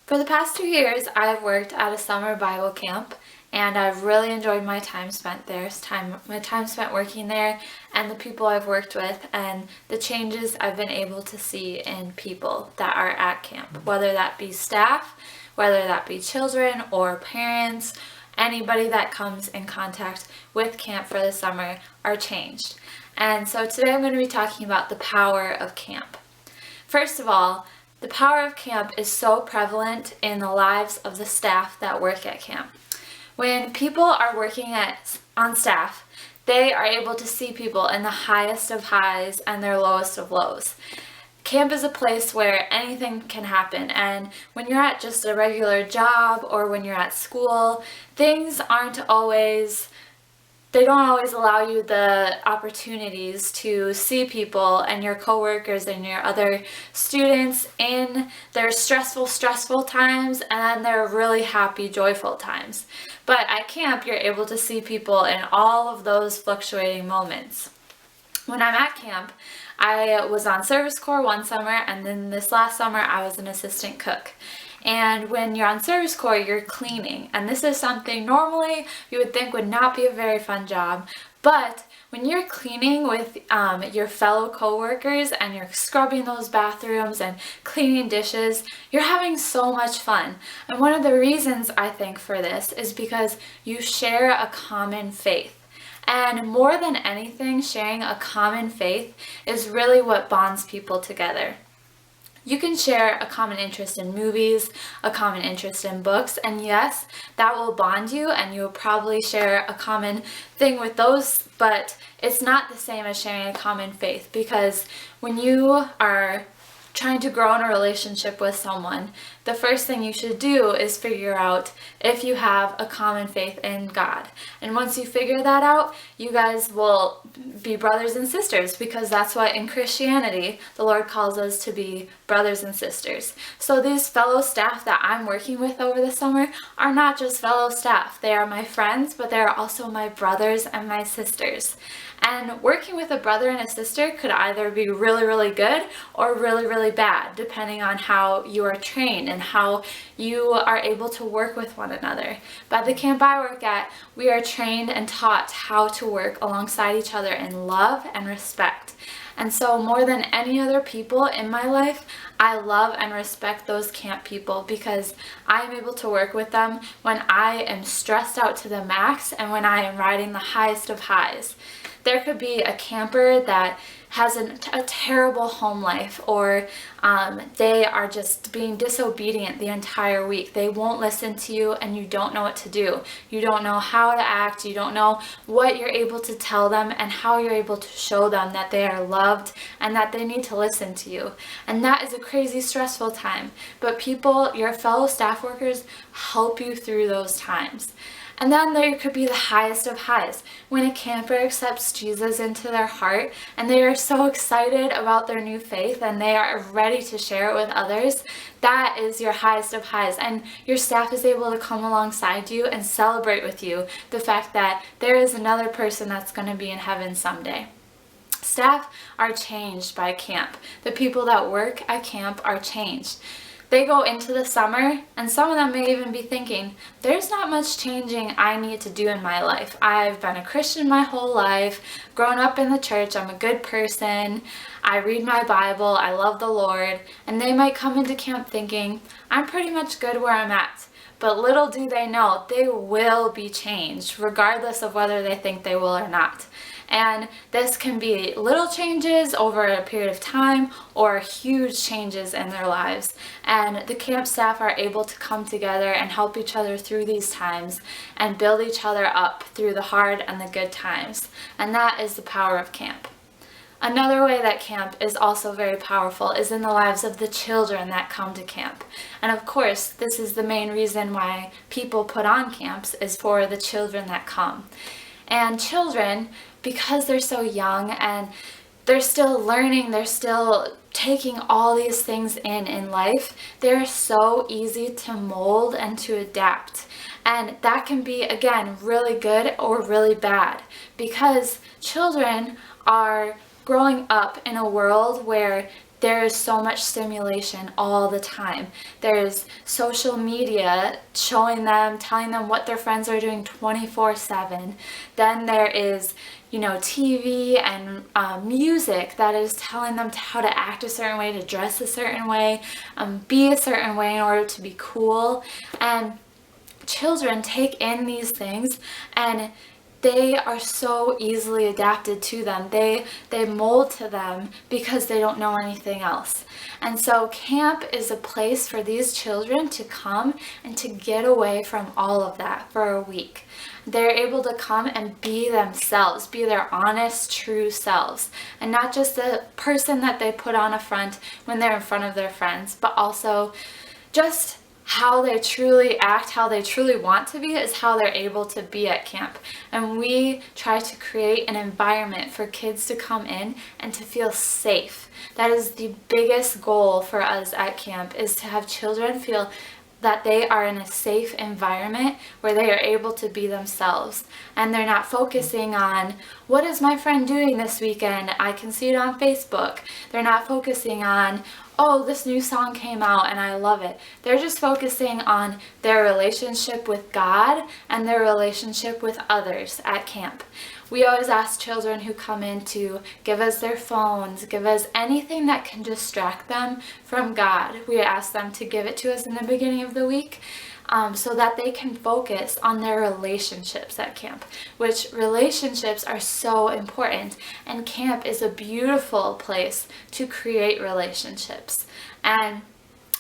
For the past 2 years, I've worked at a summer Bible camp, and I've really enjoyed my time spent there, my time spent working there, and the people I've worked with, and the changes I've been able to see in people that are at camp, whether that be staff, whether that be children or parents. Anybody that comes in contact with camp for the summer are changed. And so today I'm going to be talking about the power of camp. First of all, the power of camp is so prevalent in the lives of the staff that work at camp. When people are working on staff, they are able to see people in the highest of highs and their lowest of lows. Camp is a place where anything can happen, and when you're at just a regular job or when you're at school, things they don't always allow you the opportunities to see people and your coworkers and your other students in their stressful times and their really happy, joyful times. But at camp, you're able to see people in all of those fluctuating moments. When I'm at camp, I was on Service Corps one summer, and then this last summer I was an assistant cook. And when you're on Service Corps, you're cleaning. And this is something normally you would think would not be a very fun job. But when you're cleaning with your fellow coworkers and you're scrubbing those bathrooms and cleaning dishes, you're having so much fun. And one of the reasons I think for this is because you share a common faith. And more than anything, sharing a common faith is really what bonds people together. You can share a common interest in movies, a common interest in books, and yes, that will bond you and you'll probably share a common thing with those, but it's not the same as sharing a common faith, because when you are trying to grow in a relationship with someone, the first thing you should do is figure out if you have a common faith in God. And once you figure that out, you guys will be brothers and sisters, because that's what in Christianity the Lord calls us to be, brothers and sisters. So these fellow staff that I'm working with over the summer are not just fellow staff. They are my friends, but they are also my brothers and my sisters. And working with a brother and a sister could either be really, really good or really, really bad, depending on how you are trained and how you are able to work with one another. But at the camp I work at, we are trained and taught how to work alongside each other in love and respect. And so more than any other people in my life, I love and respect those camp people, because I am able to work with them when I am stressed out to the max and when I am riding the highest of highs. There could be a camper that has a terrible home life, or they are just being disobedient the entire week. They won't listen to you and you don't know what to do. You don't know how to act. You don't know what you're able to tell them and how you're able to show them that they are loved and that they need to listen to you. And that is a crazy stressful time. But people, your fellow staff workers, help you through those times. And then there could be the highest of highs, when a camper accepts Jesus into their heart and they are so excited about their new faith and they are ready to share it with others. That is your highest of highs, and your staff is able to come alongside you and celebrate with you the fact that there is another person that's going to be in heaven someday. Staff are changed by camp. The people that work at camp are changed. They go into the summer, and some of them may even be thinking, there's not much changing I need to do in my life. I've been a Christian my whole life, grown up in the church, I'm a good person, I read my Bible, I love the Lord. And they might come into camp thinking, I'm pretty much good where I'm at. But little do they know, they will be changed, regardless of whether they think they will or not. And this can be little changes over a period of time or huge changes in their lives. And the camp staff are able to come together and help each other through these times and build each other up through the hard and the good times. And that is the power of camp. Another way that camp is also very powerful is in the lives of the children that come to camp. And of course, this is the main reason why people put on camps, is for the children that come. And children, because they're so young and they're still learning, they're still taking all these things in life, they're so easy to mold and to adapt. And that can be, again, really good or really bad, because children are growing up in a world where there is so much stimulation all the time. There's social media showing them, telling them what their friends are doing 24/7. Then there is, TV and music that is telling them how to act a certain way, to dress a certain way, be a certain way in order to be cool. And children take in these things, and they are so easily adapted to them. They mold to them because they don't know anything else. And so camp is a place for these children to come and to get away from all of that for a week. They're able to come and be themselves, be their honest, true selves, and not just the person that they put on a front when they're in front of their friends, but also just how they truly act, how they truly want to be, is how they're able to be at camp. And we try to create an environment for kids to come in and to feel safe. That is the biggest goal for us at camp, is to have children feel that they are in a safe environment where they are able to be themselves, and they're not focusing on, what is my friend doing this weekend? I can see it on Facebook. They're not focusing on, oh, this new song came out and I love it. They're just focusing on their relationship with God and their relationship with others at camp. We always ask children who come in to give us their phones, give us anything that can distract them from God. We ask them to give it to us in the beginning of the week, so that they can focus on their relationships at camp, which relationships are so important, and camp is a beautiful place to create relationships. And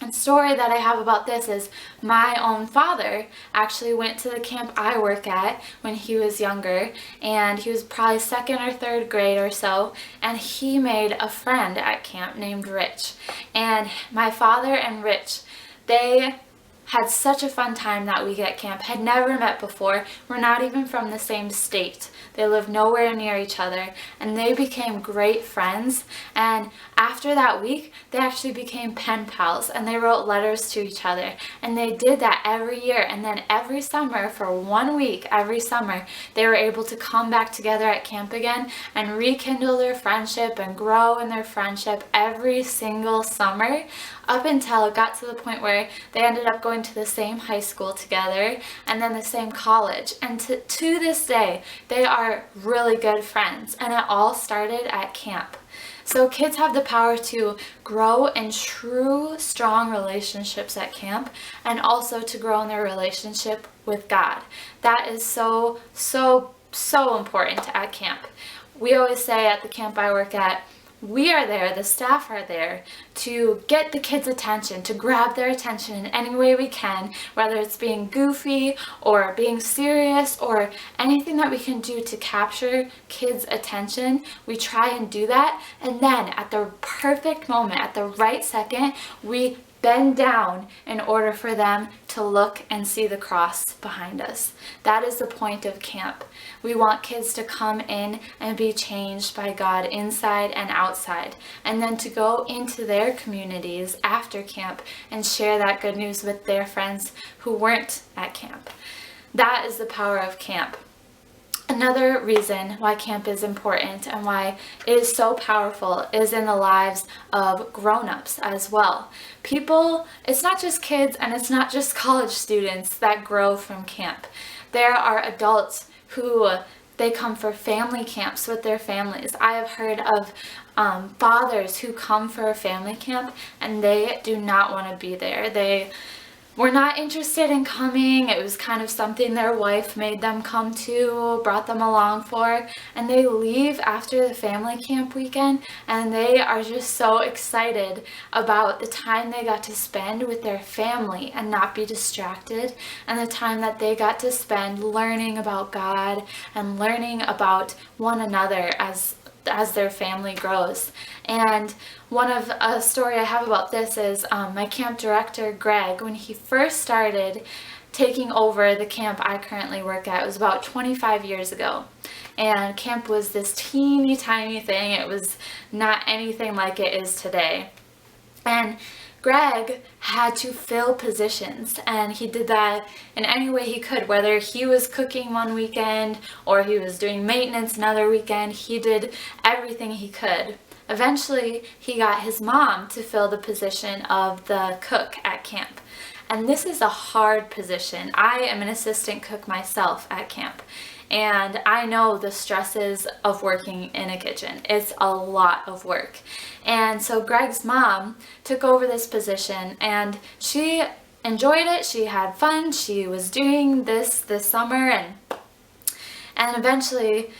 a story that I have about this is my own father actually went to the camp I work at when he was younger, and he was probably second or third grade or so, and he made a friend at camp named Rich. And my father and Rich, they had such a fun time that week at camp, had never met before, were not even from the same state. They lived nowhere near each other, and they became great friends. And after that week, they actually became pen pals, and they wrote letters to each other. And they did that every year. And then every summer, for 1 week, every summer, they were able to come back together at camp again and rekindle their friendship and grow in their friendship every single summer, up until it got to the point where they ended up going to the same high school together and then the same college. And to this day, they are really good friends, and it all started at camp. So kids have the power to grow in true, strong relationships at camp, and also to grow in their relationship with God. That is so, so, so important at camp. We always say at the camp I work at, we are there, the staff are there, to get the kids' attention, to grab their attention in any way we can, whether it's being goofy or being serious or anything that we can do to capture kids' attention. We try and do that, and then at the perfect moment, at the right second, we bend down in order for them to look and see the cross behind us. That is the point of camp. We want kids to come in and be changed by God inside and outside, and then to go into their communities after camp and share that good news with their friends who weren't at camp. That is the power of camp. Another reason why camp is important and why it is so powerful is in the lives of grown-ups as well. People, it's not just kids and it's not just college students that grow from camp. There are adults who they come for family camps with their families. I have heard of fathers who come for a family camp and they do not want to be there. They were not interested in coming. It was kind of something their wife made them come to, brought them along for, and they leave after the family camp weekend, and they are just so excited about the time they got to spend with their family and not be distracted, and the time that they got to spend learning about God and learning about one another as their family grows. And a story I have about this is my camp director, Greg, when he first started taking over the camp I currently work at, it was about 25 years ago. And camp was this teeny tiny thing. It was not anything like it is today. And Greg had to fill positions, and he did that in any way he could, whether he was cooking one weekend or he was doing maintenance another weekend. He did everything he could. eventually he got his mom to fill the position of the cook at camp. And this is a hard position. I am an assistant cook myself at camp, and I know the stresses of working in a kitchen. It's a lot of work. And so Greg's mom took over this position, and she enjoyed it. She had fun. She was doing this summer, and eventually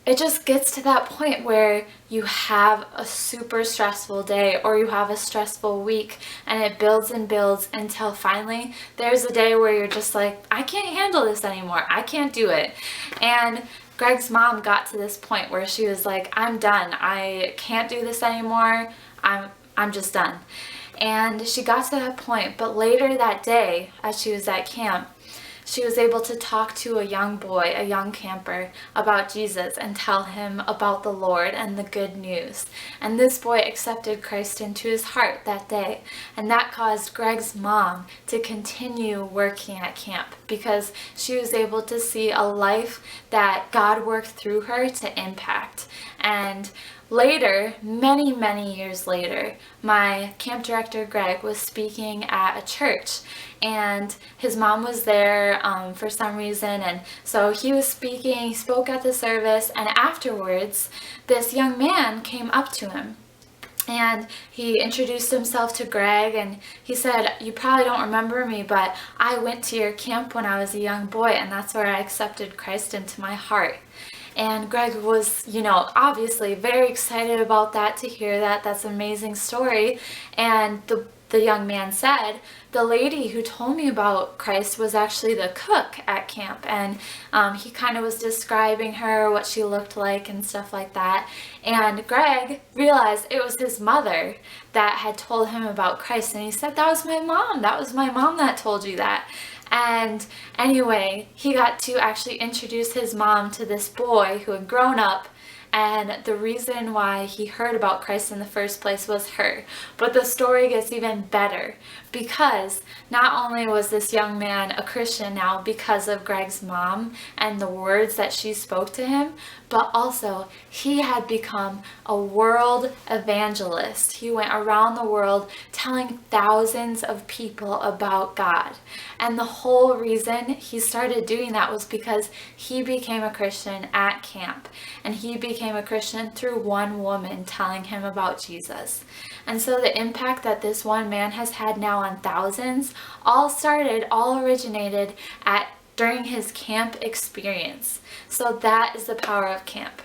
it just gets to that point where you have a super stressful day or you have a stressful week, and it builds and builds until finally there's a day where you're just like, I can't handle this anymore. I can't do it. And Greg's mom got to this point where she was like, I'm done. I can't do this anymore. I'm just done. And she got to that point, but later that day, as she was at camp, she was able to talk to a young boy, a young camper, about Jesus and tell him about the Lord and the good news. And this boy accepted Christ into his heart that day. And that caused Greg's mom to continue working at camp because she was able to see a life that God worked through her to impact. And later, many years later, my camp director, Greg, was speaking at a church, and his mom was there for some reason, and so he was speaking, he spoke at the service, and afterwards, this young man came up to him. And he introduced himself to Greg, and he said, you probably don't remember me, but I went to your camp when I was a young boy, and that's where I accepted Christ into my heart. And Greg was, obviously very excited about that, to hear that. That's an amazing story. And the young man said, the lady who told me about Christ was actually the cook at camp. And he kind of was describing her, what she looked like and stuff like that. And Greg realized it was his mother that had told him about Christ. And he said, that was my mom. That was my mom that told you that. And anyway, he got to actually introduce his mom to this boy who had grown up, and the reason why he heard about Christ in the first place was her. But the story gets even better, because not only was this young man a Christian now because of Greg's mom and the words that she spoke to him, but also he had become a world evangelist. He went around the world telling thousands of people about God. And the whole reason he started doing that was because he became a Christian at camp. And he became a Christian through one woman telling him about Jesus. And so the impact that this one man has had now on thousands all originated during his camp experience. So that is the power of camp.